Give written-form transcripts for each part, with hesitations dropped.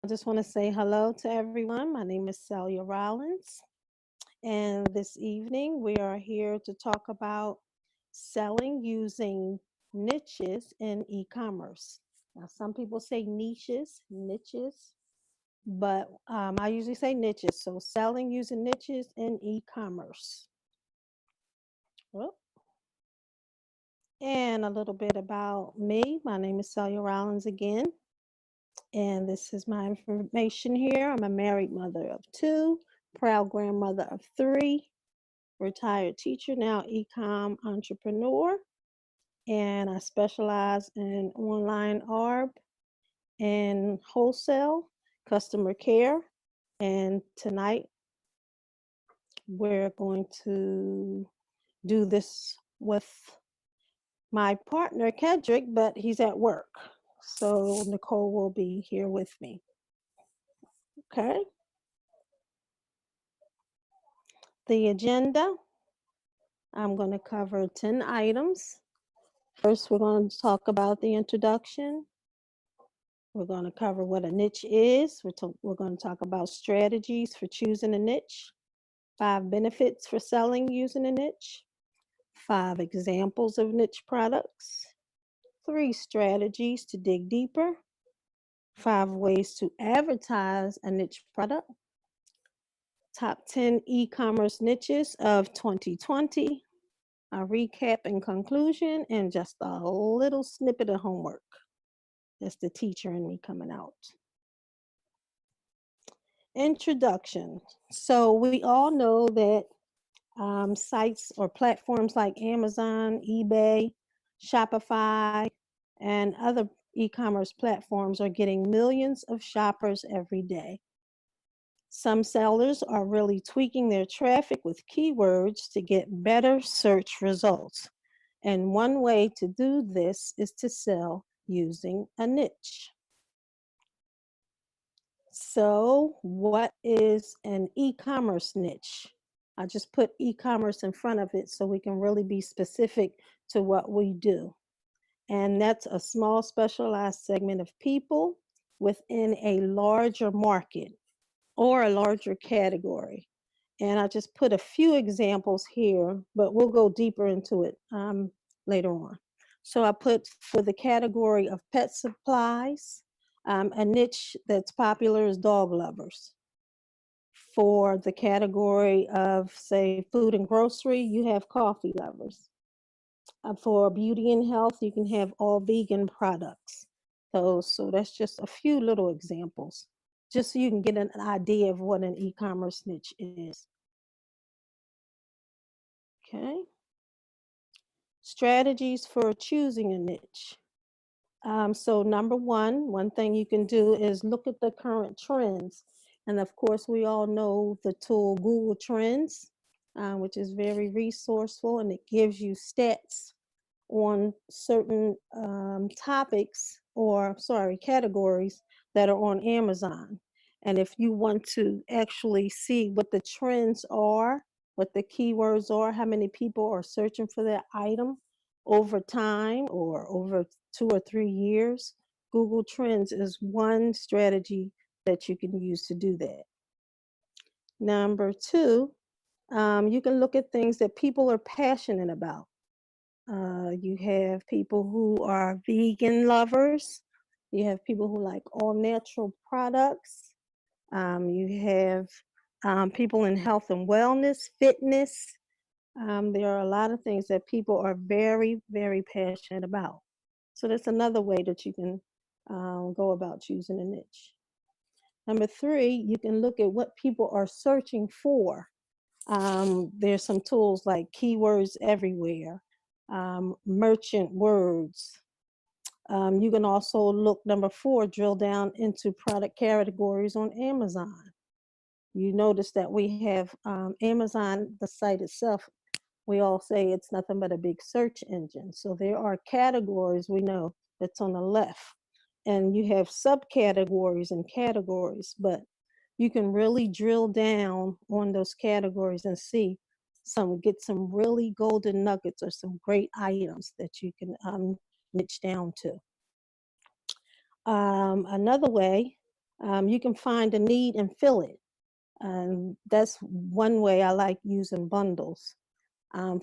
just want to say hello to everyone. My name is Celia Rollins, and this evening we are here to talk about selling using niches in e-commerce. Now, some people say niches, but I usually say niches. So, selling using niches in e-commerce. Well, and a little bit about me. My name is Celia Rollins again. And this is my information here. I'm a married mother of two, proud grandmother of three, retired teacher, now eCom entrepreneur. And I specialize in online ARB and wholesale, customer care. And tonight we're going to do this with my partner, Kedrick, but he's at work. So Nicole will be here with me. Okay. The agenda, I'm going to cover 10 items. First, we're going to talk about the introduction. We're going to cover what a niche is. We're going to talk about strategies for choosing a niche, 5 benefits for selling using a niche, 5 examples of niche products, 3 strategies to dig deeper, 5 ways to advertise a niche product, top 10 e-commerce niches of 2020, a recap and conclusion, and just a little snippet of homework. That's the teacher in me coming out. Introduction. So we all know that sites or platforms like Amazon, eBay, Shopify, and other e-commerce platforms are getting millions of shoppers every day. Some sellers are really tweaking their traffic with keywords to get better search results. And one way to do this is to sell using a niche. So, what is an e-commerce niche? I just put e-commerce in front of it so we can really be specific to what we do. And that's a small specialized segment of people within a larger market or a larger category. And I just put a few examples here, but we'll go deeper into it later on. So I put for the category of pet supplies, a niche that's popular is dog lovers. For the category of, say, food and grocery, you have coffee lovers. For beauty and health, you can have all vegan products. So that's just a few little examples, just so you can get an idea of what an e-commerce niche is. Okay. Strategies for choosing a niche. So number one thing you can do is look at the current trends. And of course, we all know the tool Google Trends, which is very resourceful, and it gives you stats on certain topics or, categories that are on Amazon. And if you want to actually see what the trends are, what the keywords are, how many people are searching for that item over time or over 2 or 3 years, Google Trends is one strategy that you can use to do that. Number two, you can look at things that people are passionate about. You have people who are vegan lovers. You have people who like all natural products. You have people in health and wellness, fitness. There are a lot of things that people are very, very passionate about. So that's another way that you can go about choosing a niche. Number three, you can look at what people are searching for. There's some tools like Keywords Everywhere, Merchant Words. You can also look, number four, drill down into product categories on Amazon. You notice that we have Amazon, the site itself, we all say it's nothing but a big search engine. So there are categories we know that's on the left. And you have subcategories and categories, but you can really drill down on those categories and get some really golden nuggets or some great items that you can niche down to. Another way You can find a need and fill it. And that's one way I like using bundles.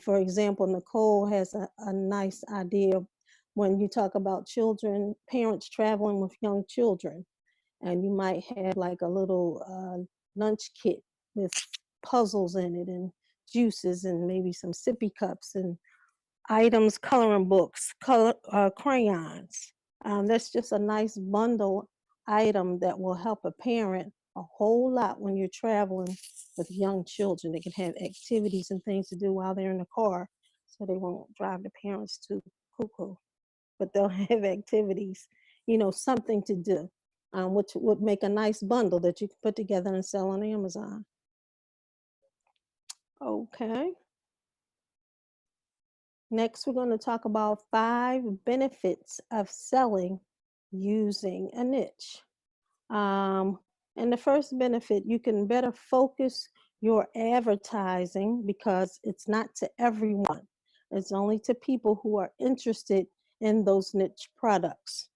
For example, Nicole has a nice idea when you talk about children, parents traveling with young children, and you might have like a little lunch kit with puzzles in it and juices and maybe some sippy cups and items, coloring books, crayons. That's just a nice bundle item that will help a parent a whole lot when you're traveling with young children. They can have activities and things to do while they're in the car so they won't drive the parents too cuckoo. But they'll have activities, something to do, which would make a nice bundle that you can put together and sell on Amazon. Okay. Next, we're going to talk about 5 benefits of selling using a niche. Um, and the first benefit, you can better focus your advertising because it's not to everyone. It's only to people who are interested in those niche products,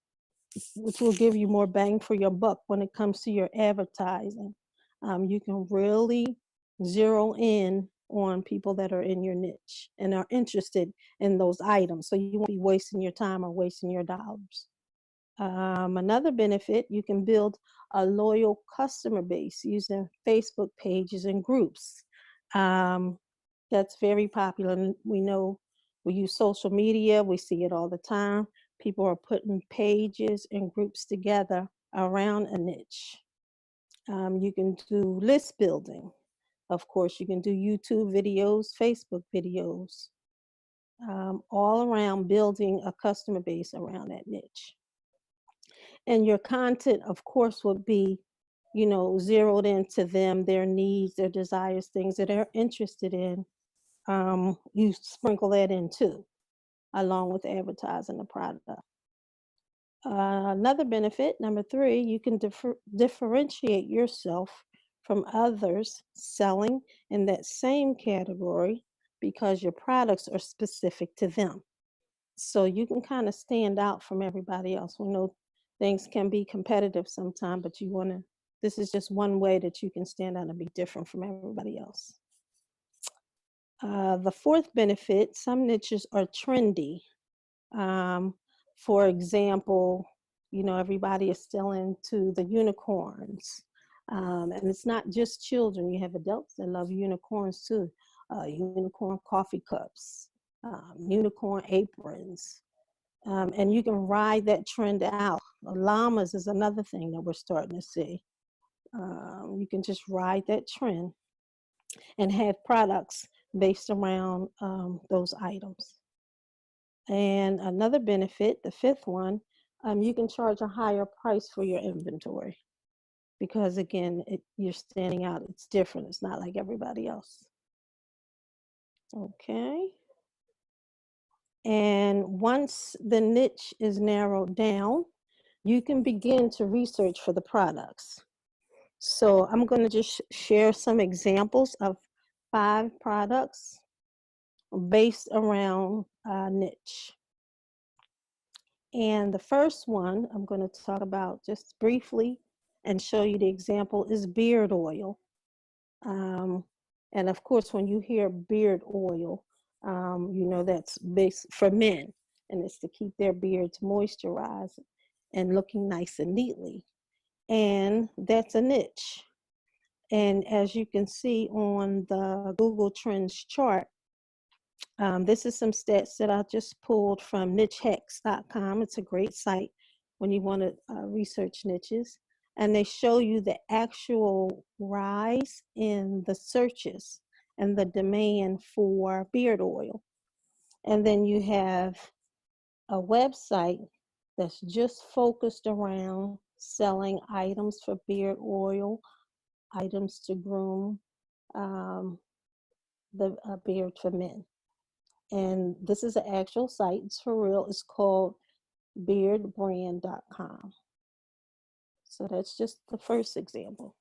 which will give you more bang for your buck when it comes to your advertising. You can really zero in on people that are in your niche and are interested in those items. So you won't be wasting your time or wasting your dollars. Another benefit, you can build a loyal customer base using Facebook pages and groups. That's very popular. And we know we use social media, we see it all the time. People are putting pages and groups together around a niche. You can do list building. Of course, you can do YouTube videos, Facebook videos, all around building a customer base around that niche. And your content, of course, would be, zeroed into them, their needs, their desires, things that they're interested in. You sprinkle that in too, along with advertising the product. Another benefit, number 3, you can differentiate yourself from others selling in that same category because your products are specific to them. So you can kind of stand out from everybody else. We know things can be competitive sometimes, but this is just one way that you can stand out and be different from everybody else. The 4th benefit, some niches are trendy. For example, everybody is still into the unicorns. And it's not just children. You have adults that love unicorns too. Unicorn coffee cups, unicorn aprons. And you can ride that trend out. Llamas is another thing that we're starting to see. You can just ride that trend and have products based around those items. And another benefit, the 5th one, you can charge a higher price for your inventory because, again, you're standing out. It's different. It's not like everybody else. Okay. And once the niche is narrowed down, you can begin to research for the products. So I'm going to just share some examples of 5 products based around a niche. And the first one I'm going to talk about just briefly and show you the example is beard oil. And of course, when you hear beard oil, that's based for men, and it's to keep their beards moisturized and looking nice and neatly. And that's a niche. And as you can see on the Google Trends chart, this is some stats that I just pulled from nichehex.com. It's a great site when you want to research niches. And they show you the actual rise in the searches and the demand for beard oil. And then you have a website that's just focused around selling items for beard oil, items to groom the beard for men. And this is an actual site. It's for real. It's called beardbrand.com. So that's just the first example.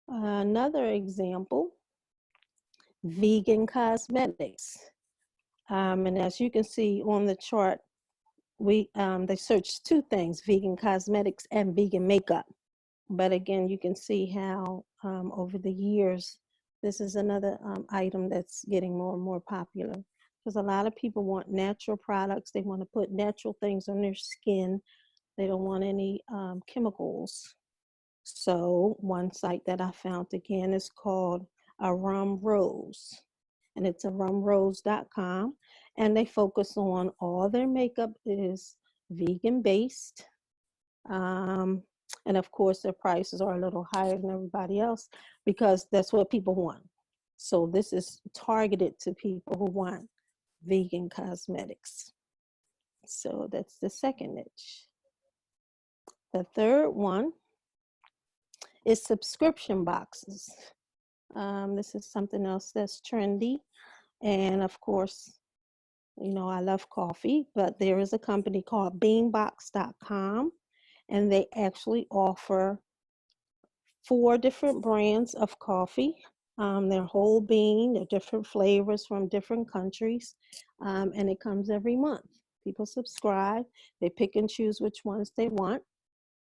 Another example, vegan cosmetics. And as you can see on the chart, they searched 2 things, vegan cosmetics and vegan makeup. But again, you can see how over the years, this is another item that's getting more and more popular because a lot of people want natural products. They want to put natural things on their skin. They don't want any chemicals. So one site that I found again is called a Rum Rose, and it's a rumrose.com, and they focus on all their makeup is vegan based. Um, and of course, their prices are a little higher than everybody else because that's what people want. So this is targeted to people who want vegan cosmetics. So that's the second niche. The third one is subscription boxes. This is something else that's trendy. And of course, you know, I love coffee, but there is a company called beanbox.com, and they actually offer 4 different brands of coffee. They're whole bean, they're different flavors from different countries, and it comes every month. People subscribe, they pick and choose which ones they want.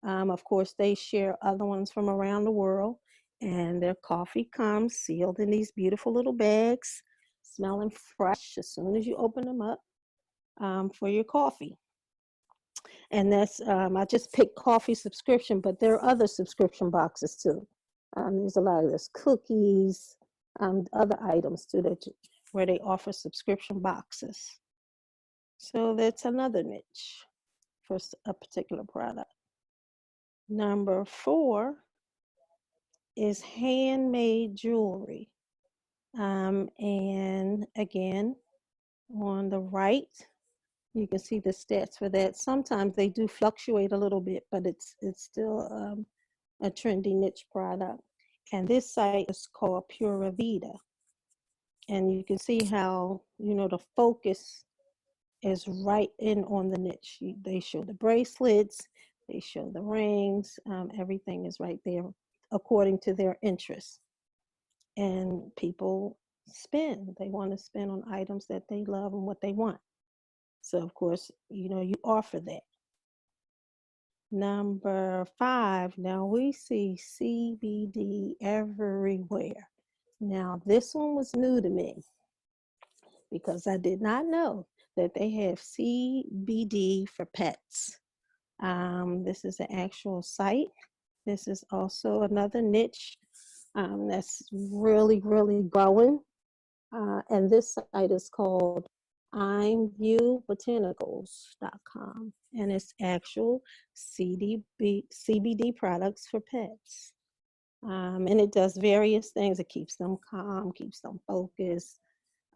Of course, they share other ones from around the world, and their coffee comes sealed in these beautiful little bags, smelling fresh as soon as you open them up for your coffee. And that's, I just picked coffee subscription, but there are other subscription boxes too. There's a lot of this cookies, other items too where they offer subscription boxes. So that's another niche for a particular product. Number 4 is handmade jewelry. And again, on the right, you can see the stats for that. Sometimes they do fluctuate a little bit, but it's still a trendy niche product. And this site is called Pura Vida. And you can see how, you know, the focus is right in on the niche. They show the bracelets, they show the rings, everything is right there according to their interests. And people spend. They want to spend on items that they love and what they want. So of course, you know, you offer that. Number 5, now we see CBD everywhere. Now this one was new to me because I did not know that they have CBD for pets. This is an actual site. This is also another niche that's really, really growing. And this site is called I'mViewBotanicals.com, and it's actual CBD products for pets. And it does various things. It keeps them calm, keeps them focused.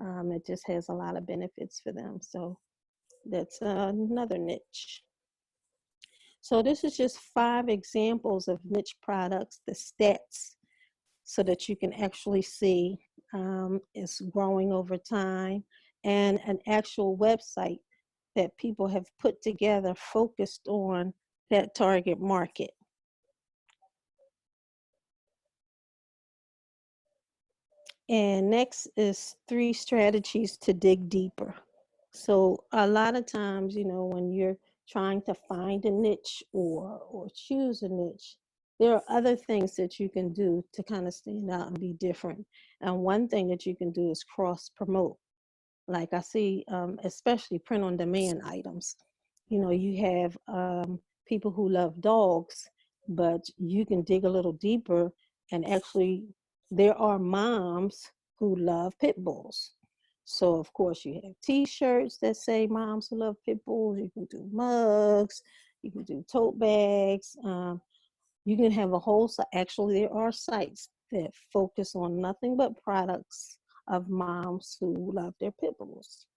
It just has a lot of benefits for them. So that's another niche. So this is just 5 examples of niche products, the stats, so that you can actually see it's growing over time, and an actual website that people have put together focused on that target market. And next is 3 strategies to dig deeper. So a lot of times, you know, when you're trying to find a niche or choose a niche, there are other things that you can do to kind of stand out and be different. And one thing that you can do is cross promote. Like I see, especially print on demand items. You know, you have people who love dogs, but you can dig a little deeper and actually there are moms who love pit bulls. So of course you have t-shirts that say moms who love pit bulls. You can do mugs, you can do tote bags. You can have a whole site. Actually, there are sites that focus on nothing but products of moms who love their pit bulls.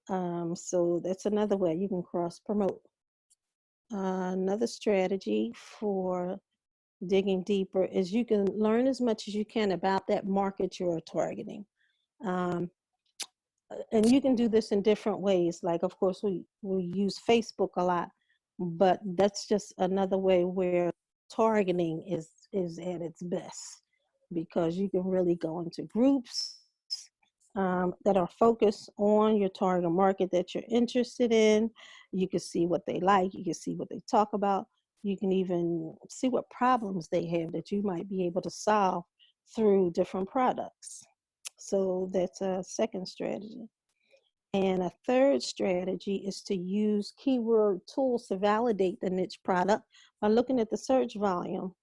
So that's another way you can cross promote. Another strategy for digging deeper is you can learn as much as you can about that market you're targeting. Um, and you can do this in different ways. Like, of course, we use Facebook a lot, but that's just another way where targeting is at its best, because you can really go into groups that are focused on your target market that you're interested in. You can see what they like, you can see what they talk about, You can even see what problems they have that you might be able to solve through different products. So that's a second strategy. And a third strategy is to use keyword tools to validate the niche product by looking at the search volume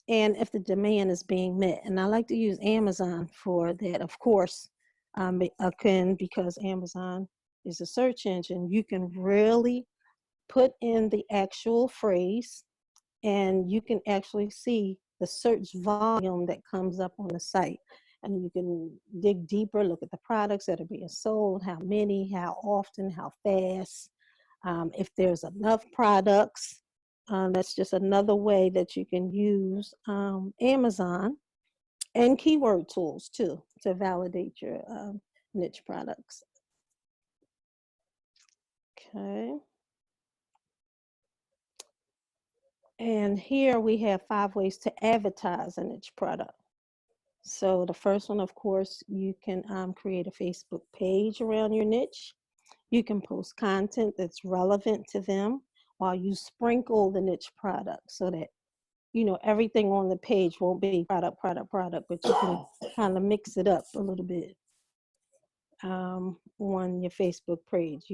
and if the demand is being met. And I like to use Amazon for that, of course, again, because Amazon is a search engine. You can really put in the actual phrase and you can actually see the search volume that comes up on the site. And you can dig deeper, look at the products that are being sold, how many, how often, how fast, if there's enough products. That's just another way that you can use Amazon and keyword tools too to validate your niche products. Okay. And here we have 5 ways to advertise a niche product. So the first one, of course, you can create a Facebook page around your niche. You can post content that's relevant to them while you sprinkle the niche product so that, you know, everything on the page won't be product, product, product, but you can kind of mix it up a little bit on your Facebook page.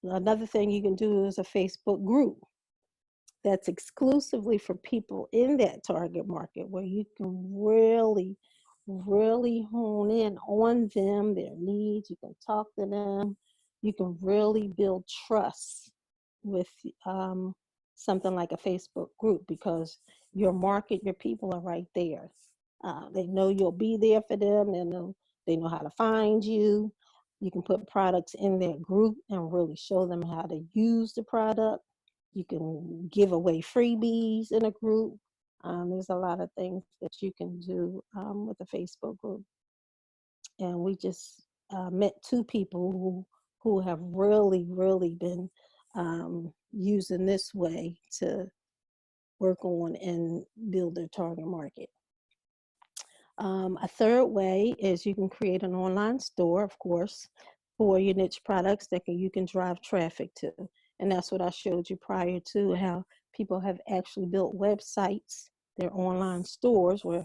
Another thing you can do is a Facebook group that's exclusively for people in that target market where you can really hone in on them, their needs. You can talk to them. You can really build trust with something like a Facebook group because your market, your people are right there. They know you'll be there for them. They know how to find you. You can put products in that group and really show them how to use the product. You can give away freebies in a group. There's a lot of things that you can do with a Facebook group. And we just met 2 people who have really been using this way to work on and build their target market. A third way is you can create an online store, of course, for your niche products that you can drive traffic to. And that's what I showed you prior to, how people have actually built websites, their online stores where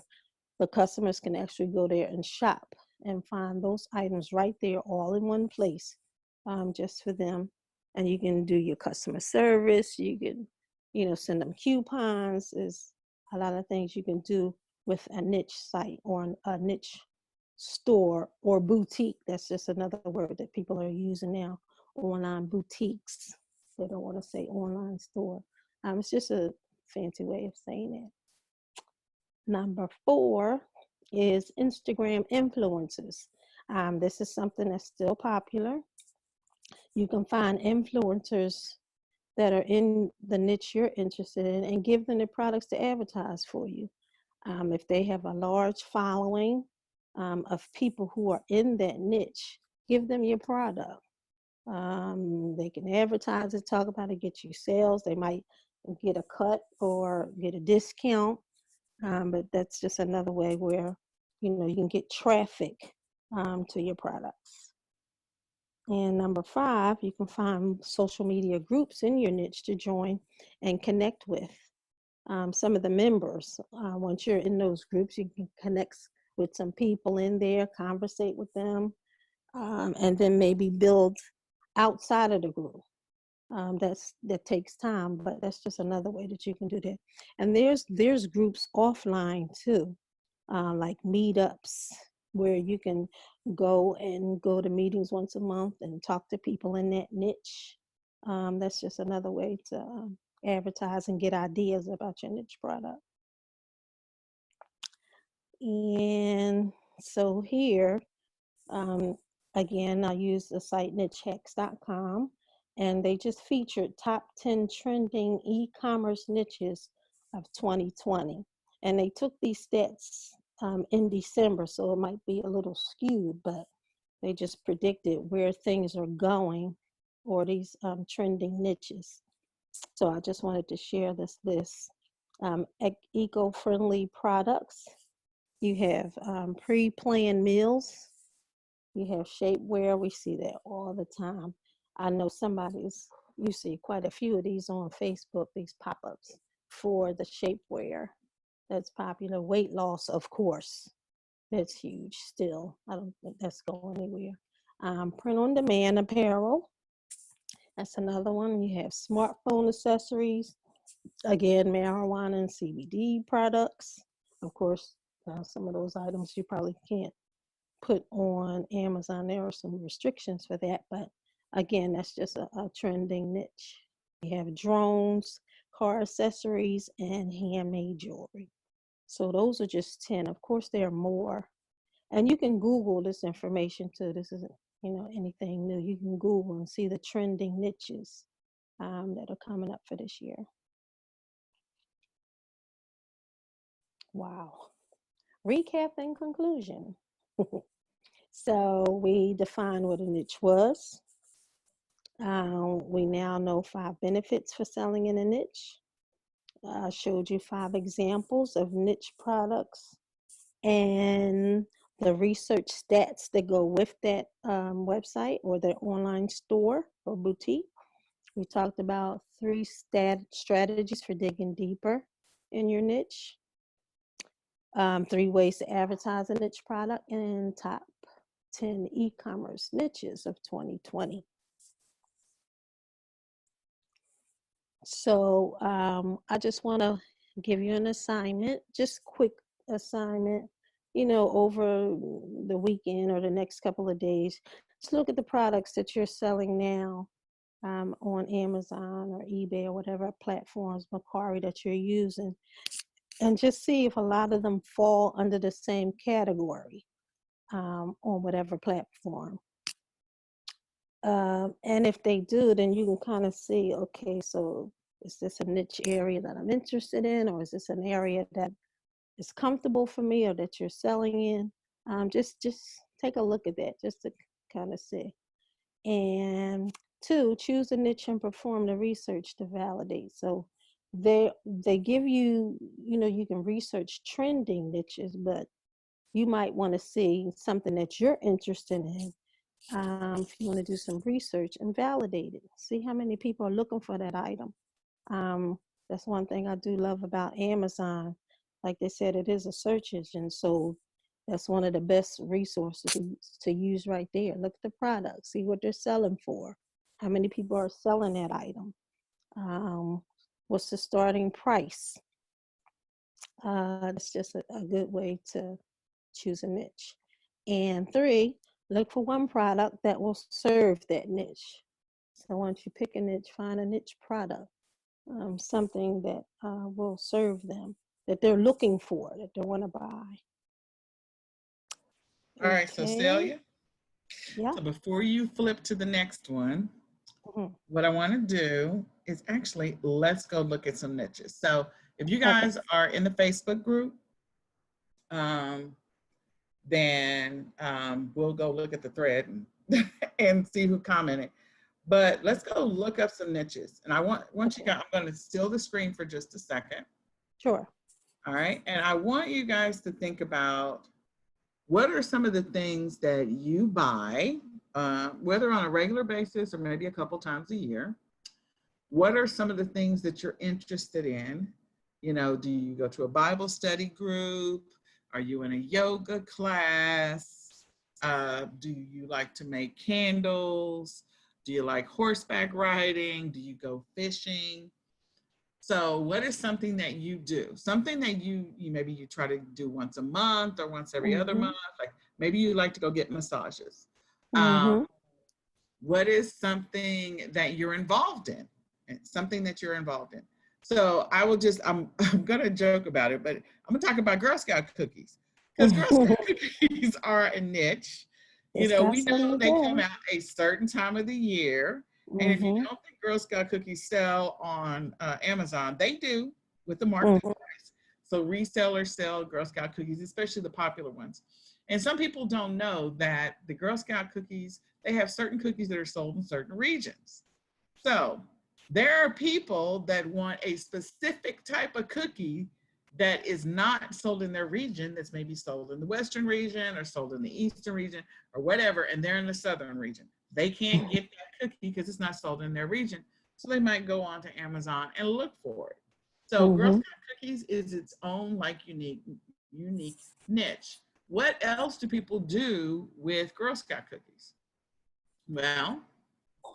the customers can actually go there and shop and find those items right there all in one place just for them. And you can do your customer service. You can, you know, send them coupons. There's a lot of things you can do with a niche site or a niche store or boutique. That's just another word that people are using now, online boutiques. They don't want to say online store. It's just a fancy way of saying it. Number 4 is Instagram influencers. This is something that's still popular. You can find influencers that are in the niche you're interested in and give them the products to advertise for you. If they have a large following of people who are in that niche, give them your product. They can advertise it, talk about it, get you sales. They might get a cut or get a discount, but that's just another way where, you know, you can get traffic to your products. And number 5, you can find social media groups in your niche to join and connect with. Some of the members, once you're in those groups, you can connect with some people in there, conversate with them, and then maybe build outside of the group. That takes time, but that's just another way that you can do that. And there's groups offline too, like meetups, where you can go to meetings once a month and talk to people in that niche. That's just another way to advertise and get ideas about your niche product. And so here, again, I use the site nichehacks.com, and they just featured top 10 trending e-commerce niches of 2020. And they took these stats in December, so it might be a little skewed, but they just predicted where things are going or these trending niches. So I just wanted to share this list. Eco-friendly products. You have pre-planned meals. You have shapewear. We see that all the time. I know you see quite a few of these on Facebook, these pop-ups. for the shapewear that's popular. Weight loss, of course, that's huge still. I don't think that's going anywhere. Print on demand apparel. That's another one. You have smartphone accessories. Again, marijuana and CBD products. Of course, some of those items you probably can't put on Amazon. There are some restrictions for that, but again, that's just a trending niche. You have drones, car accessories, and handmade jewelry. So those are just 10. Of course, there are more. And you can Google this information too. This isn't, anything new. You can Google and see the trending niches that are coming up for this year. Wow. Recap and conclusion. So we defined what a niche was. We now know 5 benefits for selling in a niche. I showed you 5 examples of niche products and the research stats that go with that website or the online store or boutique. We talked about 3 strategies for digging deeper in your niche, 3 ways to advertise a niche product, and top 10 e-commerce niches of 2020. So I just want to give you an assignment, just quick assignment, over the weekend or the next couple of days. Just look at the products that you're selling now on Amazon or eBay or whatever platforms, Mercari, that you're using, and just see if a lot of them fall under the same category on whatever platform. And if they do, then you can kind of see, okay, so is this a niche area that I'm interested in, or is this an area that is comfortable for me or that you're selling in? Just take a look at that just to kind of see. And 2, choose a niche and perform the research to validate. So they give you, you can research trending niches, but you might want to see something that you're interested in. If you want to do some research and validate it, see how many people are looking for that item. That's one thing I do love about Amazon. Like they said, it is a search engine, so that's one of the best resources to use right there. Look at the product, see what they're selling for, how many people are selling that item, what's the starting price. That's just a good way to choose a niche. And 3, look for one product that will serve that niche. So once you pick a niche, find a niche product, something that will serve them, that they're looking for, that they want to buy. All right, so Celia, yeah. So before you flip to the next one, what I want to do is actually, let's go look at some niches. So if you guys are in the Facebook group, then we'll go look at the thread and see who commented. But let's go look up some niches. And once you guys, I'm going to steal the screen for just a second. Sure. All right. And I want you guys to think about what are some of the things that you buy, whether on a regular basis or maybe a couple times a year. What are some of the things that you're interested in? Do you go to a Bible study group? Are you in a yoga class? Do you like to make candles? Do you like horseback riding? Do you go fishing? So what is something that you do? Something that you maybe you try to do once a month or once every other month? Like maybe you like to go get massages. What is something that you're involved in? Something that you're involved in. So I'm gonna joke about it, but I'm gonna talk about Girl Scout cookies. Because Girl Scout cookies are a niche. We know they come out a certain time of the year. And if you don't think Girl Scout cookies sell on Amazon, they do with the market price. So resellers sell Girl Scout cookies, especially the popular ones. And some people don't know that the Girl Scout cookies, they have certain cookies that are sold in certain regions. So there are people that want a specific type of cookie that is not sold in their region, that's maybe sold in the Western region or sold in the Eastern region or whatever, and they're in the Southern region. They can't get that cookie because it's not sold in their region. So they might go on to Amazon and look for it. So Girl Scout cookies is its own like unique niche. What else do people do with Girl Scout cookies? Well,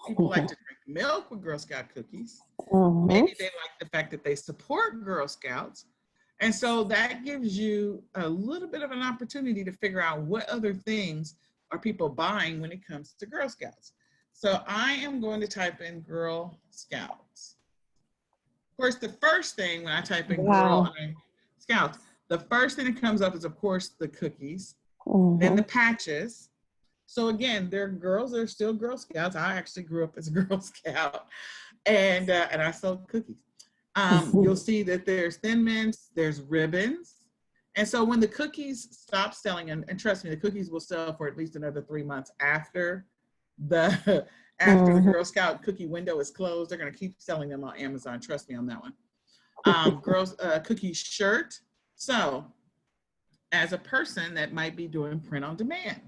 people like to drink milk with Girl Scout cookies. Maybe they like the fact that they support Girl Scouts. And so that gives you a little bit of an opportunity to figure out what other things are people buying when it comes to Girl Scouts. So I am going to type in Girl Scouts. Of course, the first thing when I type in Girl Scouts, the first thing that comes up is, of course, the cookies, then the patches. So again, there are girls that are still Girl Scouts. I actually grew up as a Girl Scout, and I sold cookies. You'll see that there's Thin Mints, there's ribbons. And so when the cookies stop selling, and trust me, the cookies will sell for at least another 3 months after the Girl Scout cookie window is closed. They're going to keep selling them on Amazon. Trust me on that one. Girls cookie shirt. So as a person that might be doing print on demand,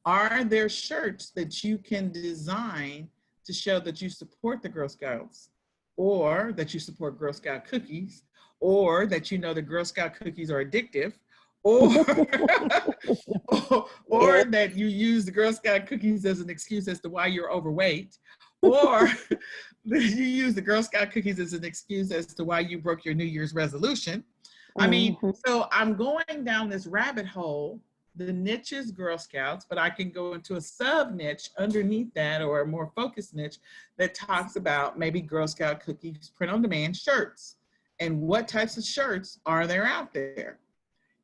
are there shirts that you can design to show that you support the Girl Scouts, or that you support Girl Scout cookies, or that you know the Girl Scout cookies are addictive, or or that you use the Girl Scout cookies as an excuse as to why you're overweight, or that you use the Girl Scout cookies as an excuse as to why you broke your New Year's resolution? I mean, so I'm going down this rabbit hole. The niche is Girl Scouts, but I can go into a sub niche underneath that, or a more focused niche that talks about maybe Girl Scout cookies print on demand shirts, and what types of shirts are there out there.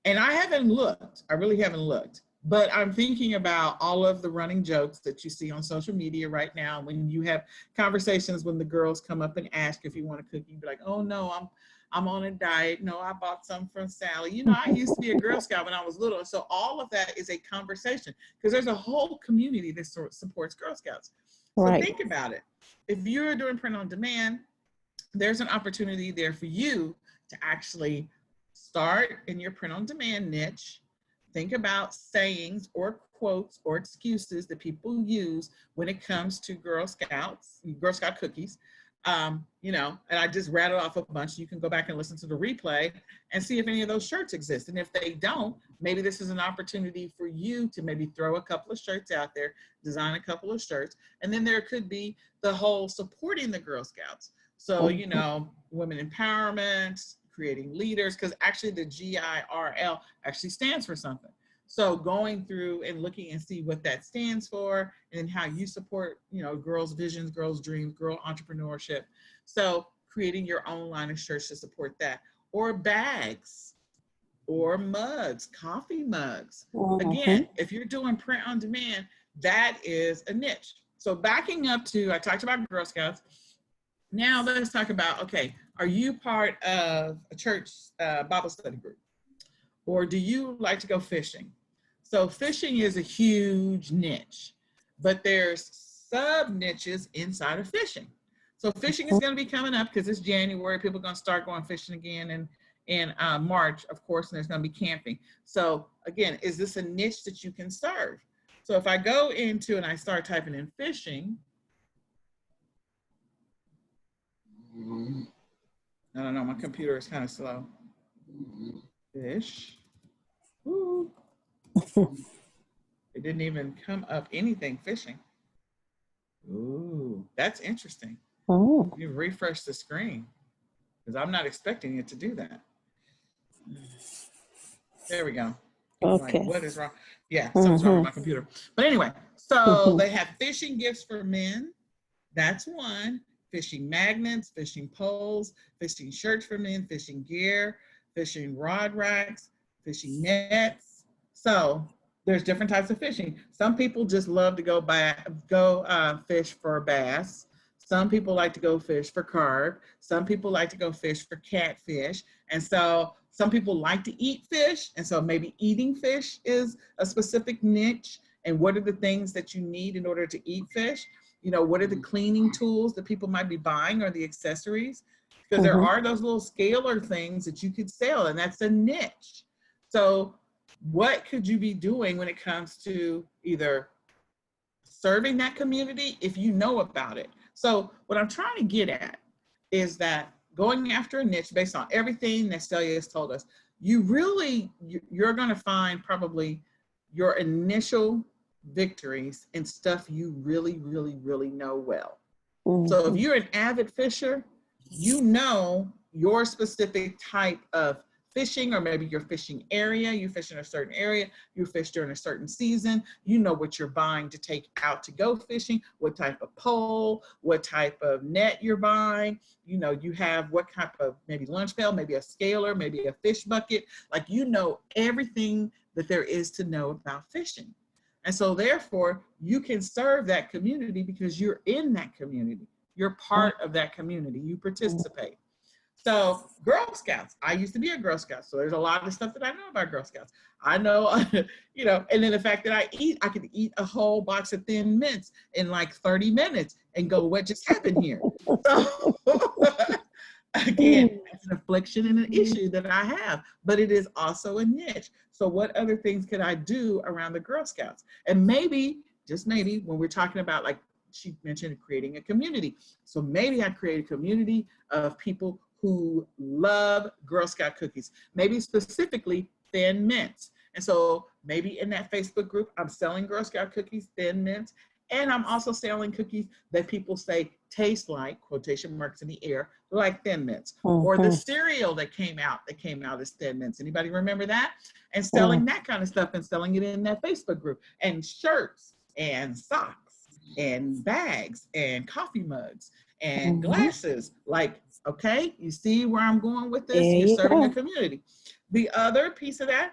And I haven't looked, I really haven't looked, but I'm thinking about all of the running jokes that you see on social media right now. When you have conversations, when the girls come up and ask if you want a cookie, be like, oh no, I'm on a diet. No, I bought some from Sally. You know, I used to be a Girl Scout when I was little. So all of that is a conversation, because there's a whole community that supports Girl Scouts. So think about it. If you're doing print on demand, there's an opportunity there for you to actually start in your print on demand niche. Think about sayings or quotes or excuses that people use when it comes to Girl Scouts, Girl Scout cookies. You know, and I just rattled off a bunch. You can go back and listen to the replay and see if any of those shirts exist. And if they don't, maybe this is an opportunity for you to maybe throw a couple of shirts out there, design a couple of shirts. And then there could be the whole supporting the Girl Scouts. So, you know, women empowerment, creating leaders, because actually the GIRL actually stands for something. So going through and looking and see what that stands for, and then how you support, you know, girls' visions, girls' dreams, girl entrepreneurship. So creating your own line of shirts to support that, or bags, or mugs, coffee mugs. Again, if you're doing print on demand, that is a niche. So backing up to, I talked about Girl Scouts. Now let's talk about, okay, are you part of a church Bible study group? Or do you like to go fishing? So fishing is a huge niche, but there's sub niches inside of fishing. So fishing is going to be coming up because it's January. People are going to start going fishing again in March, of course, and there's going to be camping. So again, is this a niche that you can serve? So if I go into and I start typing in fishing, I don't know, my computer is kind of slow. Fish. Ooh. It didn't even come up anything fishing. Ooh, that's interesting. You refresh the screen, because I'm not expecting it to do that. There we go. Okay. Like, what is wrong? Yeah, something's wrong with my computer. But anyway, so they have fishing gifts for men. That's one. Fishing magnets, fishing poles, fishing shirts for men, fishing gear, fishing rod racks, fishing nets. So there's different types of fishing. Some people just love to go fish for bass. Some people like to go fish for carp. Some people like to go fish for catfish. And so some people like to eat fish. And so maybe eating fish is a specific niche. And what are the things that you need in order to eat fish? You know, what are the cleaning tools that people might be buying, or the accessories? Because there are those little scalar things that you could sell, and that's a niche. So what could you be doing when it comes to either serving that community if you know about it? So what I'm trying to get at is that going after a niche based on everything that Celia has told us, you're going to find probably your initial victories in stuff you really, really, really know well. So if you're an avid fisher, you know your specific type of fishing, or maybe your fishing area, you fish in a certain area, you fish during a certain season, you know what you're buying to take out to go fishing, what type of pole, what type of net you're buying, you know, you have what type of maybe lunch pail, maybe a scaler, maybe a fish bucket, like you know everything that there is to know about fishing. And so therefore you can serve that community because you're in that community. You're part of that community, you participate. So Girl Scouts, I used to be a Girl Scout, so there's a lot of stuff that I know about Girl Scouts. I know, you know, and then the fact that I could eat a whole box of Thin Mints in like 30 minutes and go, what just happened here? So again, it's an affliction and an issue that I have, but it is also a niche. So what other things could I do around the Girl Scouts? And maybe, just maybe, when we're talking about, like she mentioned, creating a community. So maybe I create a community of people who love Girl Scout cookies, maybe specifically Thin Mints. And so maybe in that Facebook group, I'm selling Girl Scout cookies, Thin Mints, and I'm also selling cookies that people say taste like, quotation marks in the air, like Thin Mints, or the cereal that came out as Thin Mints. Anybody remember that? And selling that kind of stuff and selling it in that Facebook group, and shirts and socks and bags and coffee mugs and glasses. Like, okay, you see where I'm going with this? You're serving a community. The other piece of that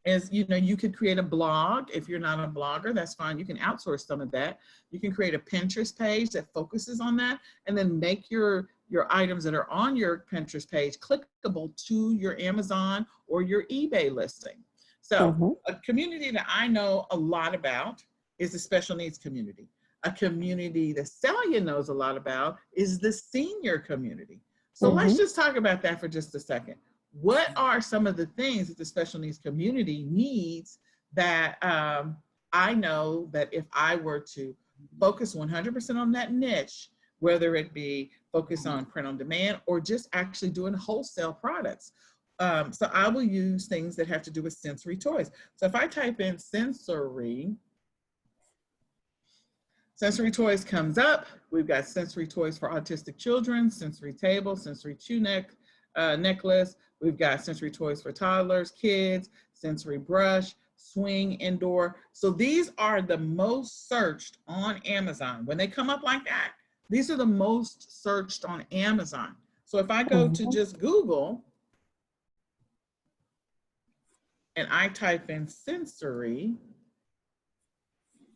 is, you know, you could create a blog. If you're not a blogger, that's fine. You can outsource some of that. You can create a Pinterest page that focuses on that, and then make your items that are on your Pinterest page clickable to your Amazon or your eBay listing. So a community that I know a lot about is the special needs community. A community that Celia knows a lot about is the senior community. So let's just talk about that for just a second. What are some of the things that the special needs community needs that I know that if I were to focus 100% on that niche, whether it be focus on print on demand or just actually doing wholesale products. So I will use things that have to do with sensory toys. So if I type in sensory toys comes up. We've got sensory toys for autistic children, sensory table, sensory chew necklace. We've got sensory toys for toddlers, kids, sensory brush, swing, indoor. So these are the most searched on Amazon. When they come up like that, these are the most searched on Amazon. So if I go to just Google and I type in sensory,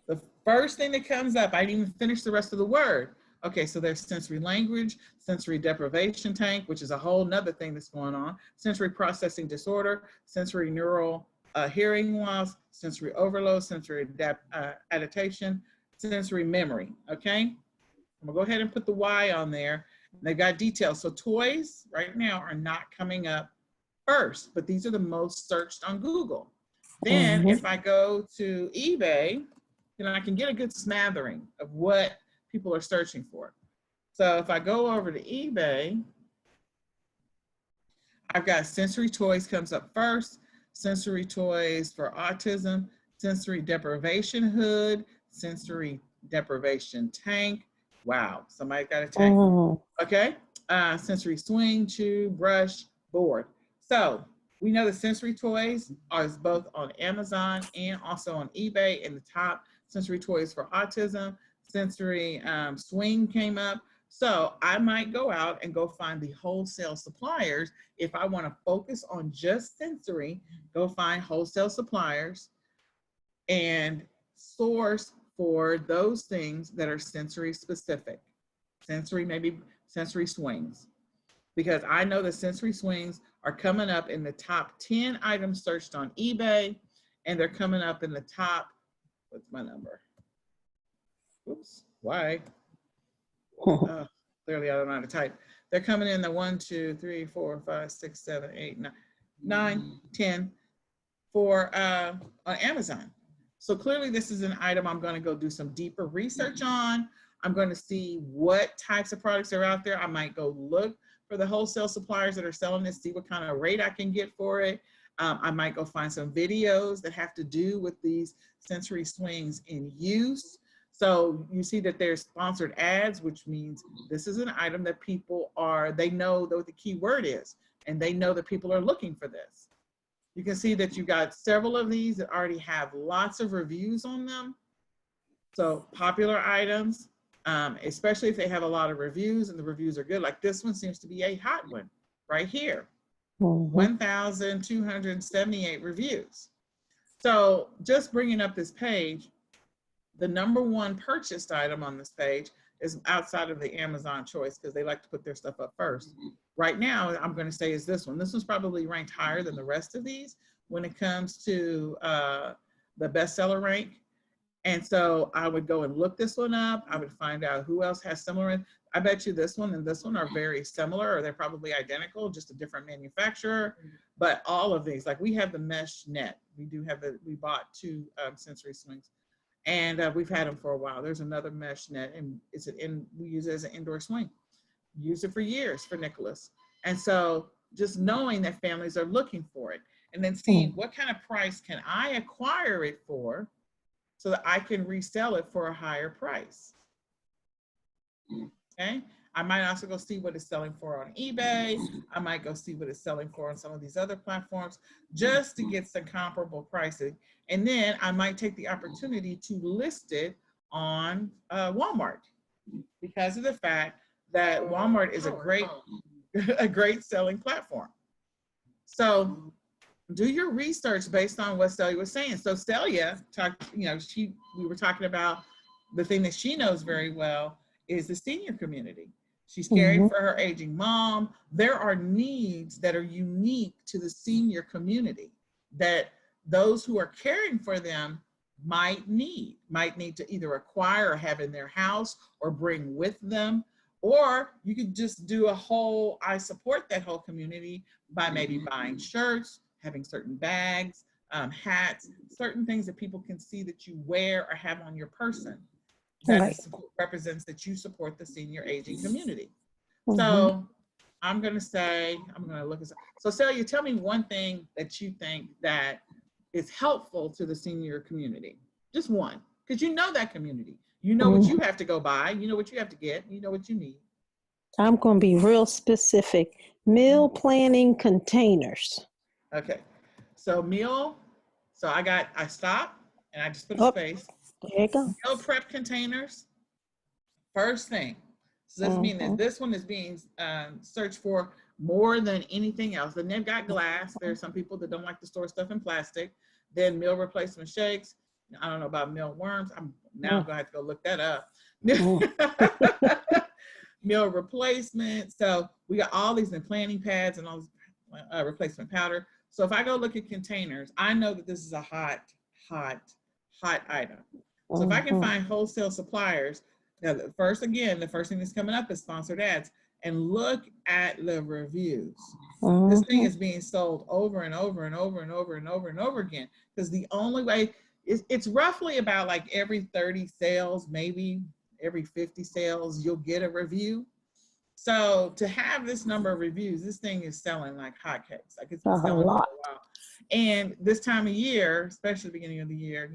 the first thing that comes up, I didn't even finish the rest of the word. Okay, so there's sensory language, sensory deprivation tank, which is a whole nother thing that's going on, sensory processing disorder, sensory neural hearing loss, sensory overload, sensory adaptation, sensory memory, okay? I'm gonna go ahead and put the Y on there. They've got details. So toys right now are not coming up first, but these are the most searched on Google. Then if I go to eBay, then I can get a good smattering of what people are searching for. So if I go over to eBay, I've got sensory toys comes up first, sensory toys for autism, sensory deprivation hood, sensory deprivation tank. Wow, somebody got a tank. Okay, sensory swing, chew, brush, board. So we know the sensory toys are both on Amazon and also on eBay in the top. Sensory toys for autism, sensory swing came up. So I might go out and go find the wholesale suppliers. If I want to focus on just sensory, go find wholesale suppliers and source for those things that are sensory specific. Sensory, maybe sensory swings. Because I know the sensory swings are coming up in the top 10 items searched on eBay, and they're coming up in the top, what's my number? Oops, why? Clearly I don't know how to type. They're coming in the 1, 2, 3, 4, 5, 6, 7, 8, 9, 10 for on Amazon. So clearly this is an item I'm going to go do some deeper research on. I'm going to see what types of products are out there. I might go look for the wholesale suppliers that are selling this, see what kind of rate I can get for it. I might go find some videos that have to do with these sensory swings in use. So you see that there's sponsored ads, which means this is an item that people are, they know what the key word is, and they know that people are looking for this. You can see that you got several of these that already have lots of reviews on them. So popular items, especially if they have a lot of reviews and the reviews are good, like this one seems to be a hot one right here. 1,278 reviews. So just bringing up this page, the #1 purchased item on this page is outside of the Amazon choice because they like to put their stuff up first. Right now, I'm going to say is this one. This one's probably ranked higher than the rest of these when it comes to the bestseller rank. And so I would go and look this one up. I would find out who else has similar. I bet you this one and this one are very similar, or they're probably identical, just a different manufacturer. But all of these, like we have the mesh net. We do have we bought 2 sensory swings, and we've had them for a while. There's another mesh net, and we use it as an indoor swing. Use it for years for Nicholas. And so just knowing that families are looking for it, and then seeing what kind of price can I acquire it for, so that I can resell it for a higher price. Okay. I might also go see what it's selling for on eBay. I might go see what it's selling for on some of these other platforms just to get some comparable pricing. And then I might take the opportunity to list it on Walmart because of the fact that Walmart is a great selling platform. So do your research based on what Celia was saying. So Celia talked, we were talking about the thing that she knows very well is the senior community. She's caring for her aging mom. There are needs that are unique to the senior community that those who are caring for them might need to either acquire or have in their house or bring with them. Or you could just do a whole, I support that whole community by maybe buying shirts, having certain bags, hats, certain things that people can see that you wear or have on your person. That represents that you support the senior aging community. So I'm going to look at, so Celia, tell me one thing that you think that is helpful to the senior community. Just one, because you know that community. You know what you have to go buy. You know what you have to get. You know what you need. I'm going to be real specific. Meal planning containers. Okay. So I stopped and I just put a space. There you go. Meal prep containers. First thing. So this means that this one is being searched for more than anything else. Then they've got glass. There are some people that don't like to store stuff in plastic. Then meal replacement shakes. I don't know about meal worms. I'm going to have to go look that up. Meal replacement. So we got all these in planning pads and all this replacement powder. So if I go look at containers, I know that this is a hot item. So if I can find wholesale suppliers, now the first thing that's coming up is sponsored ads, and look at the reviews. This thing is being sold over and over and over and over and over and over again, because the only way it's roughly about like every 30 sales, maybe every 50 sales, you'll get a review. So to have this number of reviews, this thing is selling like hotcakes. Like it's been selling for a while. And this time of year, especially the beginning of the year,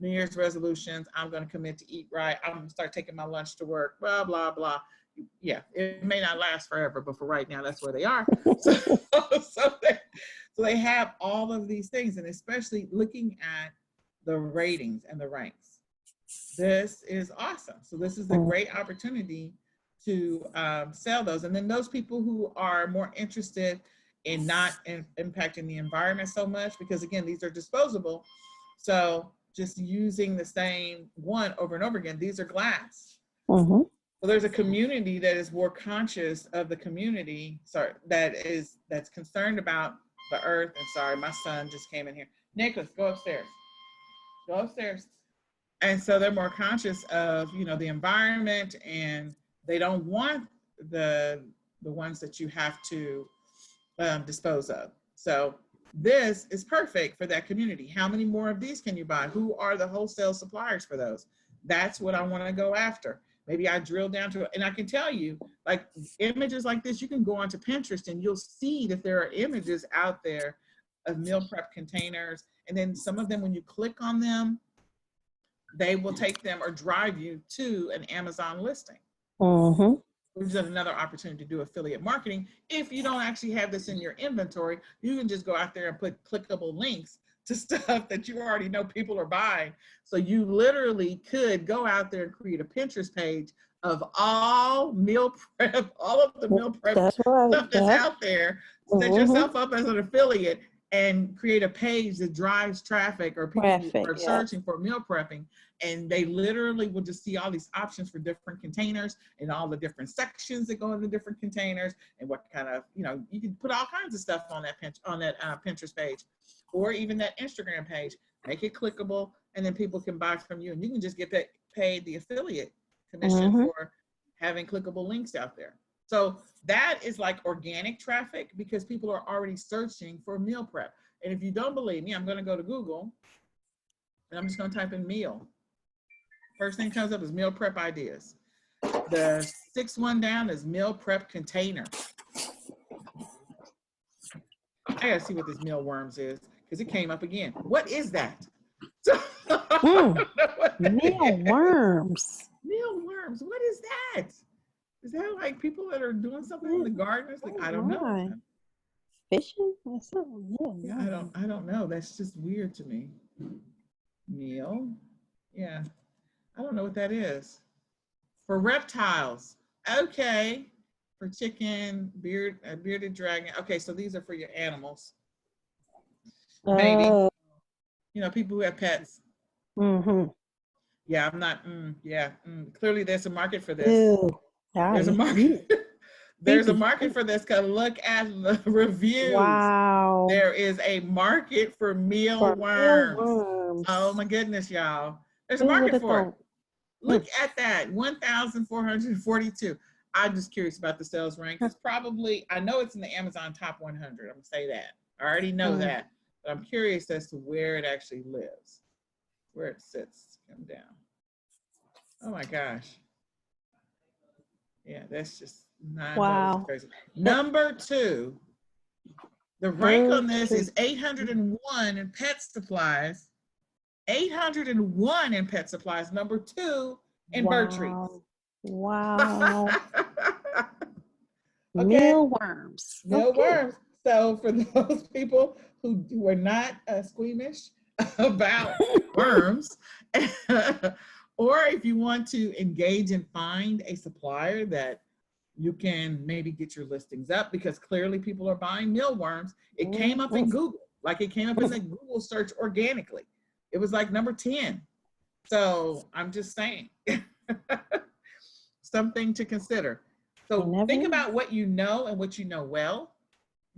New Year's resolutions, I'm going to commit to eat right. I'm going to start taking my lunch to work, blah, blah, blah. Yeah, it may not last forever, but for right now, that's where they are. So they have all of these things, and especially looking at the ratings and the ranks. This is awesome. So this is a great opportunity to sell those. And then those people who are more interested in not impacting the environment so much, because again, these are disposable. So just using the same one over and over again, these are glass. So there's a community that is more conscious of the community, that's concerned about the earth. And sorry, my son just came in here. Nicholas, go upstairs. Go upstairs. And so they're more conscious of, the environment, and they don't want the ones that you have to dispose of. So this is perfect for that community. How many more of these can you buy? Who are the wholesale suppliers for those? That's what I want to go after. Maybe I drill down to it. And I can tell you, like images like this, you can go onto Pinterest and you'll see that there are images out there of meal prep containers. And then some of them, when you click on them, they will take them or drive you to an Amazon listing. Which is another opportunity to do affiliate marketing. If you don't actually have this in your inventory, you can just go out there and put clickable links to stuff that you already know people are buying. So you literally could go out there and create a Pinterest page of all meal prep, all of the meal prep That's right. stuff that's out there, set yourself up as an affiliate and create a page that drives traffic, or people who are searching for meal prepping, and they literally will just see all these options for different containers and all the different sections that go in the different containers, and what kind of, you know, you can put all kinds of stuff on that Pinterest page, or even that Instagram page. Make it clickable, and then people can buy from you, and you can just get paid the affiliate commission for having clickable links out there. So that is like organic traffic, because people are already searching for meal prep. And if you don't believe me, I'm going to go to Google and I'm just going to type in meal. First thing comes up is meal prep ideas. The sixth one down is meal prep container. I gotta see what this mealworms is, because it came up again. What is that? Mealworms. Mealworms. What is that? Is that like people that are doing something in the garden? It's like, I don't know. Fishing or something? Yeah, I don't know. That's just weird to me. Meal. Yeah. I don't know what that is. For reptiles. Okay. For chicken, bearded dragon. Okay, so these are for your animals. Maybe. You know, people who have pets. Yeah, I'm not. Clearly, there's a market for this. Ew. There's a market. There's a market for this, because look at the reviews. Wow. There is a market for mealworms. Oh my goodness, y'all. There's a market for it. Look at that, 1,442. I'm just curious about the sales rank. It's probably, I know it's in the Amazon top 100. I'm gonna say that. I already know that, but I'm curious as to where it actually lives, where it sits. Come down. Oh my gosh. Yeah, that's just crazy. Number 2, the rank on this is 801 in pet supplies. 801 in pet supplies. Number 2 in bird treats. Wow. Okay. Mealworms. Mealworms. So for those people who are not squeamish about worms, or if you want to engage and find a supplier that you can maybe get your listings up, because clearly people are buying mealworms. It came up in Google, like it came up in the Google search organically. It was like number 10. So I'm just saying, something to consider. So think about what you know and what you know well.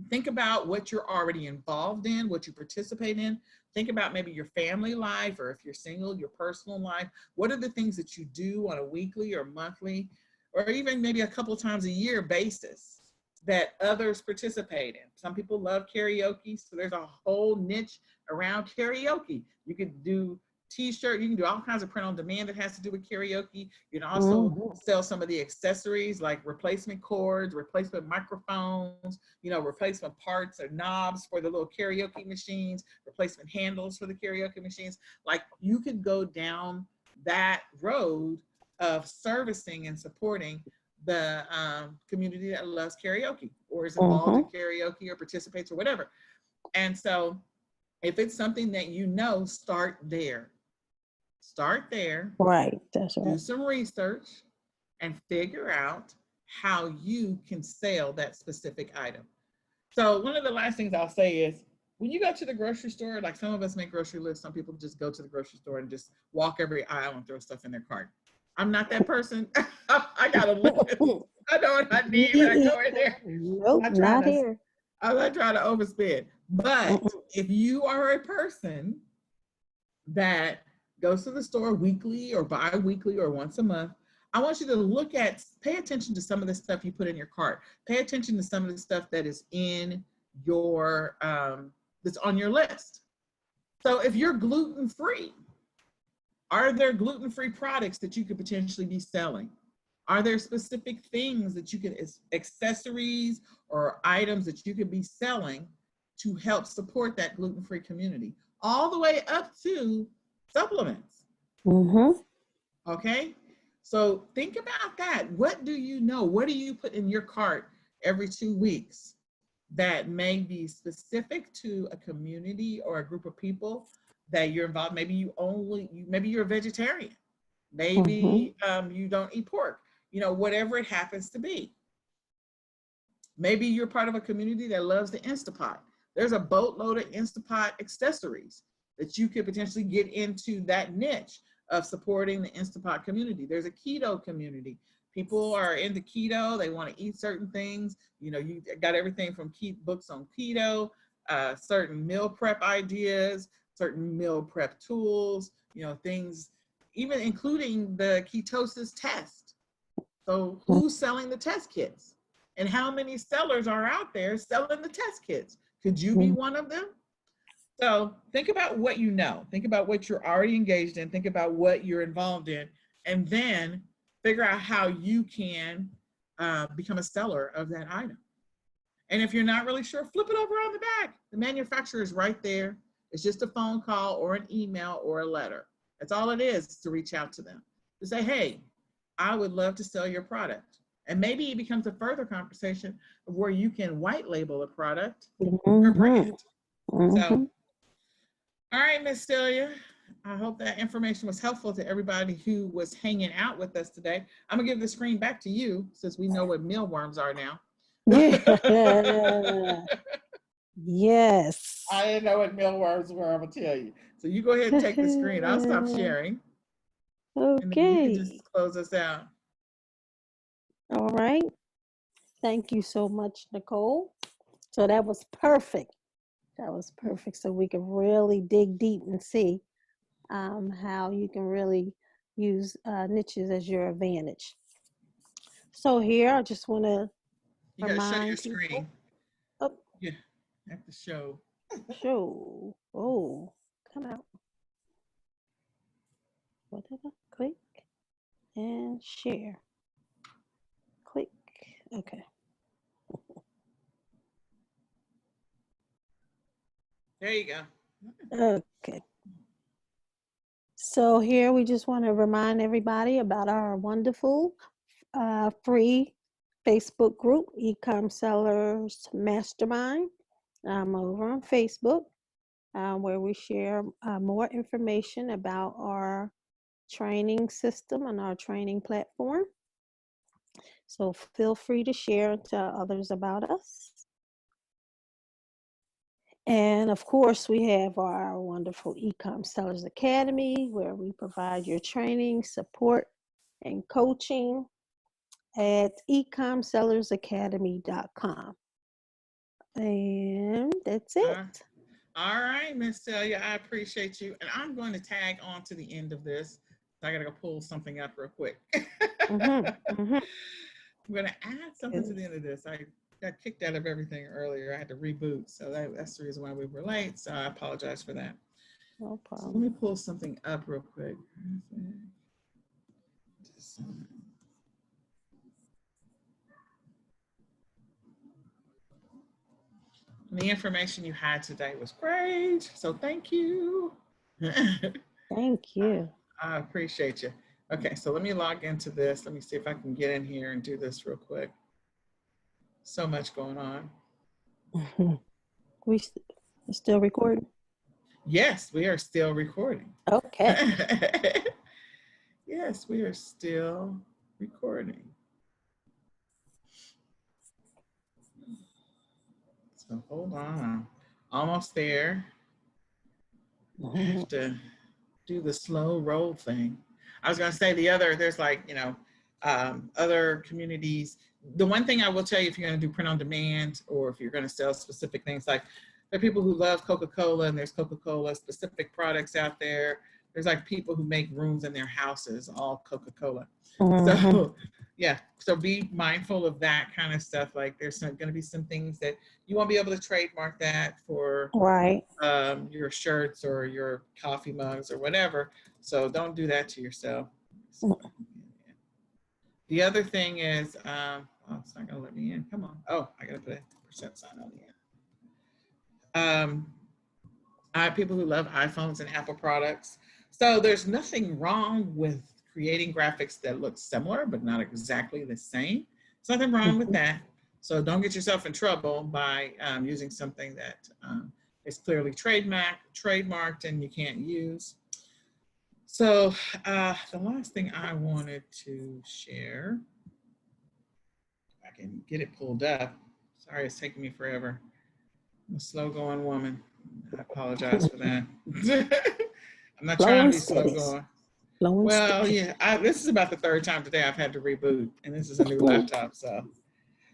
Think about what you're already involved in, what you participate in. Think about maybe your family life, or if you're single, your personal life. What are the things that you do on a weekly or monthly, or even maybe a couple times a year basis that others participate in? Some people love karaoke, so there's a whole niche around karaoke. You could do t-shirt, you can do all kinds of print on demand that has to do with karaoke. You can also sell some of the accessories like replacement cords, replacement microphones, you know, replacement parts or knobs for the little karaoke machines, replacement handles for the karaoke machines. Like, you could go down that road of servicing and supporting the community that loves karaoke, or is involved in karaoke, or participates, or whatever. And so if it's something that you know, start there. Start there. Right, that's right. Do some research and figure out how you can sell that specific item. So one of the last things I'll say is, when you go to the grocery store, like some of us make grocery lists, some people just go to the grocery store and just walk every aisle and throw stuff in their cart. I'm not that person. I got a list. I know what I need when I go in there. Nope, not here. I'm not trying to overspend. But if you are a person that goes to the store weekly or bi-weekly or once a month, I want you to pay attention to some of the stuff you put in your cart. Pay attention to some of the stuff that is in your, that's on your list. So if you're gluten-free, are there gluten-free products that you could potentially be selling? Are there specific things that you can, accessories or items that you could be selling to help support that gluten-free community? All the way up to supplements. Okay? So think about that. What do you know? What do you put in your cart every 2 weeks that may be specific to a community or a group of people that you're involved? Maybe maybe you're a vegetarian. Maybe you don't eat pork. Whatever it happens to be. Maybe you're part of a community that loves the Instapot. There's a boatload of Instapot accessories that you could potentially get into that niche of supporting the Instapot community. There's a keto community. People are into keto. They want to eat certain things. You got everything from books on keto, certain meal prep ideas, certain meal prep tools, things, even including the ketosis test. So who's selling the test kits? And how many sellers are out there selling the test kits? Could you be one of them? So think about what you know. Think about what you're already engaged in. Think about what you're involved in. And then figure out how you can become a seller of that item. And if you're not really sure, flip it over on the back. The manufacturer is right there. It's just a phone call or an email or a letter. That's all it is to reach out to them. To say, hey, I would love to sell your product. And maybe it becomes a further conversation of where you can white label a product or brand. So, all right, Miss Celia, I hope that information was helpful to everybody who was hanging out with us today. I'm gonna give the screen back to you since we know what mealworms are now. Yeah. Yes. I didn't know what mealworms were, I'm gonna tell you. So you go ahead and take the screen. I'll stop sharing. Okay. And then you can just close us out. All right. Thank you so much, Nicole. So that was perfect. That was perfect. So we can really dig deep and see how you can really use niches as your advantage. So here, I just want to You gotta show your remind screen. people. Oh, Yeah, you have to show. show. Oh, come out. What did I click? And share. Click. Okay. There you go. Okay. So here we just want to remind everybody about our wonderful free Facebook group, eCom Sellers Mastermind. I'm over on Facebook where we share more information about our training system and our training platform. So feel free to share and tell others about us. And of course, we have our wonderful eCom Sellers Academy, where we provide your training, support, and coaching at ecomsellersacademy.com. And that's it. All right, Miss Celia, I appreciate you. And I'm going to tag on to the end of this. I got to go pull something up real quick. I'm going to add something to the end of this. I got kicked out of everything earlier. I had to reboot. So that's the reason why we were late. So I apologize for that. No problem. So let me pull something up real quick. The information you had today was great. So thank you. Thank you. I appreciate you. Okay, so let me log into this. Let me see if I can get in here and do this real quick. So much going on. We still recording? Yes, we are still recording. Okay. Yes, we are still recording. So hold on. Almost there. I have to do the slow roll thing. I was going to say there's like, other communities. The one thing I will tell you, if you're going to do print on demand or if you're going to sell specific things, like there are people who love Coca-Cola and there's Coca-Cola specific products out there. There's like people who make rooms in their houses, all Coca-Cola. So yeah, so be mindful of that kind of stuff. Like there's going to be some things that you won't be able to trademark that for Right. Your shirts or your coffee mugs or whatever. So don't do that to yourself. The other thing is, oh, it's not gonna let me in. Come on. Oh, I gotta put a percent sign on the end. I have people who love iPhones and Apple products. So there's nothing wrong with creating graphics that look similar, but not exactly the same. There's nothing wrong with that. So don't get yourself in trouble by using something that is clearly trademarked and you can't use. So the last thing I wanted to share, if I can get it pulled up. Sorry, it's taking me forever. I'm a slow going woman. I apologize for that. I'm not trying to be slow going. Well, yeah, this is about the third time today I've had to reboot, and this is a new laptop, so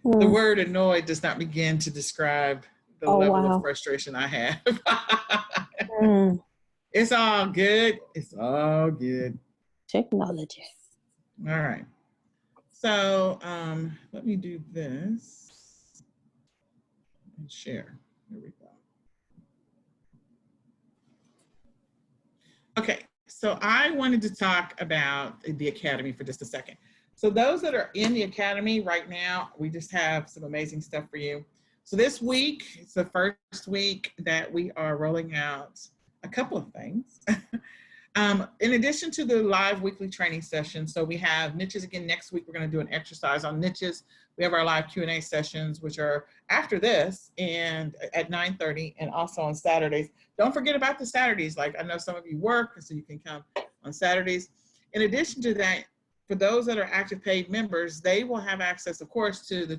the word annoyed does not begin to describe the level of frustration I have. It's all good. It's all good. Technology. All right. So let me do this and share. Here we go. Okay, so I wanted to talk about the Academy for just a second. So those that are in the Academy right now, we just have some amazing stuff for you. So this week, it's the first week that we are rolling out a couple of things. In addition to the live weekly training session, so we have niches again next week. We're going to do an exercise on niches. We have our live Q&A sessions, which are after this and at 9:30 and also on Saturdays. Don't forget about the Saturdays. Like I know some of you work, so you can come on Saturdays. In addition to that, for those that are active paid members, they will have access, of course, to the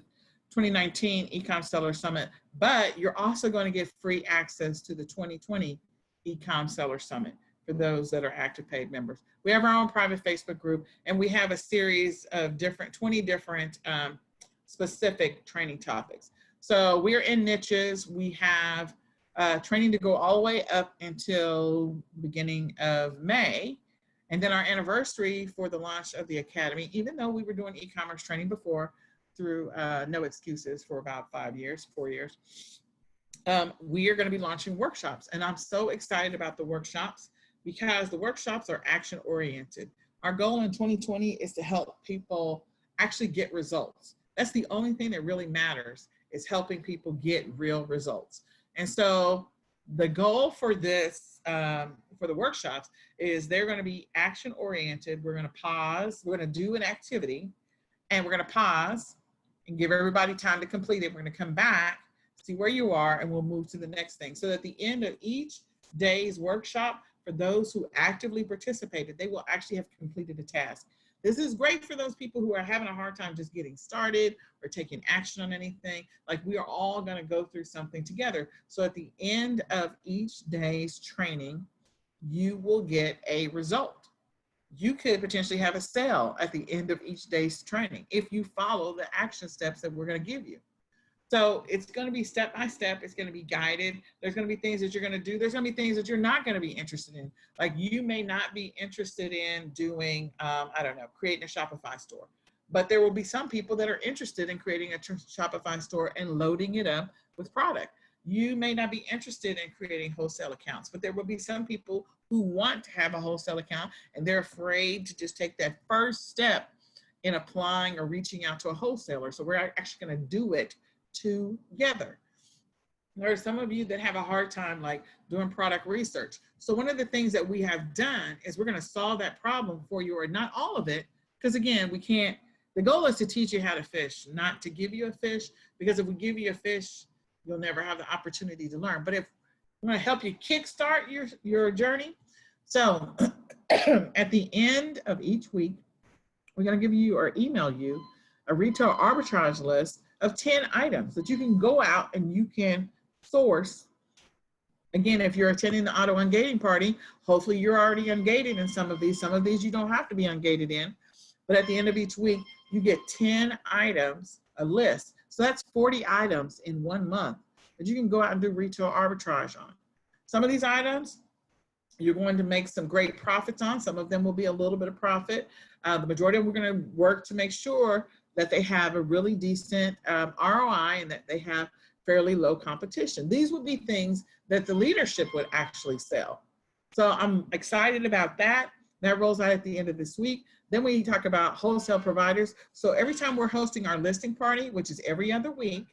2019 eCom Seller Summit, but you're also going to get free access to the 2020 eCom Seller Summit for those that are active paid members. We have our own private Facebook group, and we have a series of 20 different specific training topics. So we're in niches. We have training to go all the way up until beginning of May. And then our anniversary for the launch of the Academy, even though we were doing e-commerce training before through No Excuses for about 4 years, we are going to be launching workshops. And I'm so excited about the workshops because the workshops are action oriented. Our goal in 2020 is to help people actually get results. That's the only thing that really matters, is helping people get real results. And so the goal for this, for the workshops, is they're going to be action oriented. We're going to pause, we're going to do an activity, and we're going to pause and give everybody time to complete it. We're going to come back, see where you are, and we'll move to the next thing. So at the end of each day's workshop, for those who actively participated, they will actually have completed a task. This is great for those people who are having a hard time just getting started or taking action on anything. Like, we are all going to go through something together. So at the end of each day's training, you will get a result. You could potentially have a sale at the end of each day's training if you follow the action steps that we're going to give you. So it's going to be step by step. It's going to be guided. There's going to be things that you're going to do. There's going to be things that you're not going to be interested in. Like, you may not be interested in doing, I don't know, creating a Shopify store. But there will be some people that are interested in creating a Shopify store and loading it up with product. You may not be interested in creating wholesale accounts, but there will be some people who want to have a wholesale account and they're afraid to just take that first step in applying or reaching out to a wholesaler. So we're actually going to do it together. There are some of you that have a hard time like doing product research. So one of the things that we have done is we're going to solve that problem for you, or not all of it, because again, we can't, the goal is to teach you how to fish, not to give you a fish, because if we give you a fish, you'll never have the opportunity to learn. But if we're going to help you kickstart your journey. So at the end of each week, we're going to give you or email you a retail arbitrage list of 10 items that you can go out and you can source. Again, if you're attending the auto ungating party, hopefully you're already ungated in some of these. Some of these you don't have to be ungated in. But at the end of each week, you get 10 items, a list. So that's 40 items in 1 month that you can go out and do retail arbitrage on. Some of these items you're going to make some great profits on. Some of them will be a little bit of profit. The majority of them, we're going to work to make sure that they have a really decent ROI and that they have fairly low competition. These would be things that the leadership would actually sell. So I'm excited about that. That rolls out at the end of this week. Then we talk about wholesale providers. So every time we're hosting our listing party, which is every other week,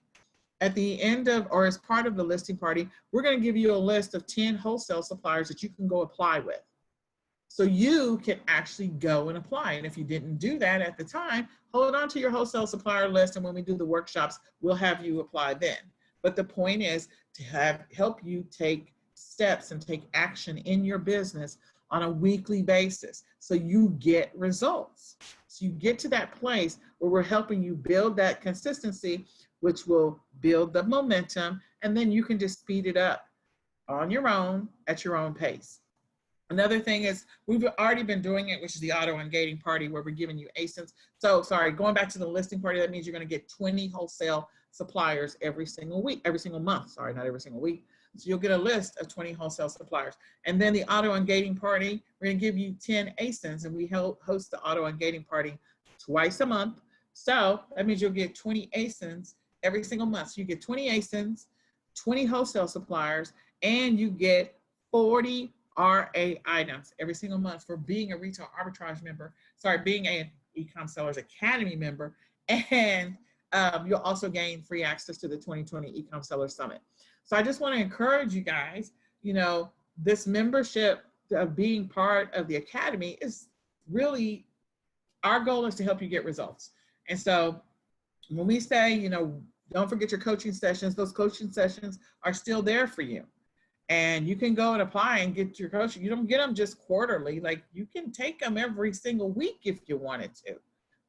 at the end of, or as part of the listing party, we're going to give you a list of 10 wholesale suppliers that you can go apply with. So you can actually go and apply. And if you didn't do that at the time, hold on to your wholesale supplier list. And when we do the workshops, we'll have you apply then. But the point is to help you take steps and take action in your business on a weekly basis so you get results. So you get to that place where we're helping you build that consistency, which will build the momentum, and then you can just speed it up on your own at your own pace. Another thing is we've already been doing it, which is the auto and gating party where we're giving you ASINs. So sorry, going back to the listing party, that means you're going to get 20 wholesale suppliers every single week, every single month. Sorry, not every single week. So you'll get a list of 20 wholesale suppliers. And then the auto and gating party, we're going to give you 10 ASINs, and we host the auto and gating party twice a month. So that means you'll get 20 ASINs every single month. So you get 20 ASINs, 20 wholesale suppliers, and you get 40 RA items every single month for being a retail arbitrage member, being an eCom Sellers Academy member, and you'll also gain free access to the 2020 eCom Sellers Summit. So I just want to encourage you guys, this membership of being part of the Academy is really, our goal is to help you get results. And so when we say, don't forget your coaching sessions, those coaching sessions are still there for you. And you can go and apply and get your coaching. You don't get them just quarterly. Like, you can take them every single week if you wanted to.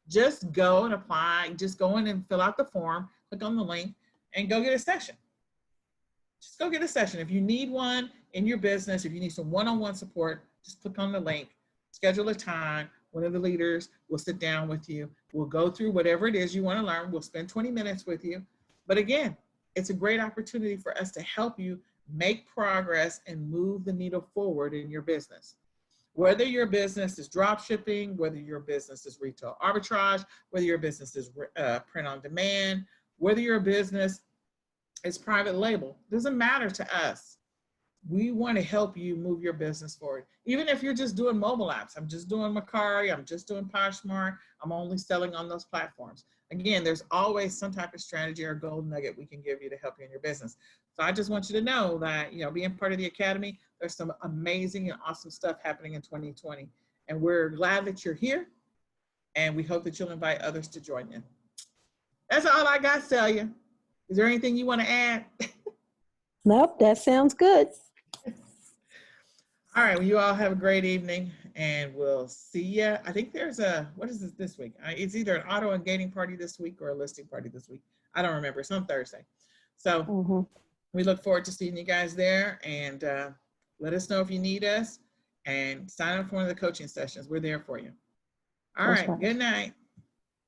Just go and apply. Just go in and fill out the form, click on the link, and go get a session. Just go get a session. If you need one in your business, if you need some one-on-one support, just click on the link, schedule a time. One of the leaders will sit down with you. We'll go through whatever it is you want to learn. We'll spend 20 minutes with you. But again, it's a great opportunity for us to help you make progress and move the needle forward in your business. Whether your business is drop shipping, whether your business is retail arbitrage, whether your business is print on demand, whether your business is private label, doesn't matter to us. We want to help you move your business forward. Even if you're just doing mobile apps, I'm just doing Macari, I'm just doing Poshmark, I'm only selling on those platforms. Again, there's always some type of strategy or gold nugget we can give you to help you in your business. So I just want you to know that, being part of the Academy, there's some amazing and awesome stuff happening in 2020. And we're glad that you're here. And we hope that you'll invite others to join in. That's all I got to tell you. Is there anything you want to add? Nope, that sounds good. All right, well, you all have a great evening, and we'll see you. I think there's what is this week? It's either an auto and gating party this week or a listing party this week. I don't remember. It's on Thursday. So we look forward to seeing you guys there, and let us know if you need us, and sign up for one of the coaching sessions. We're there for you. All right. Good night.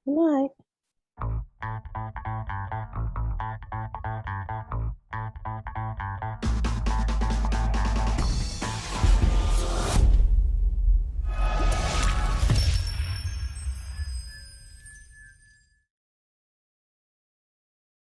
Good night.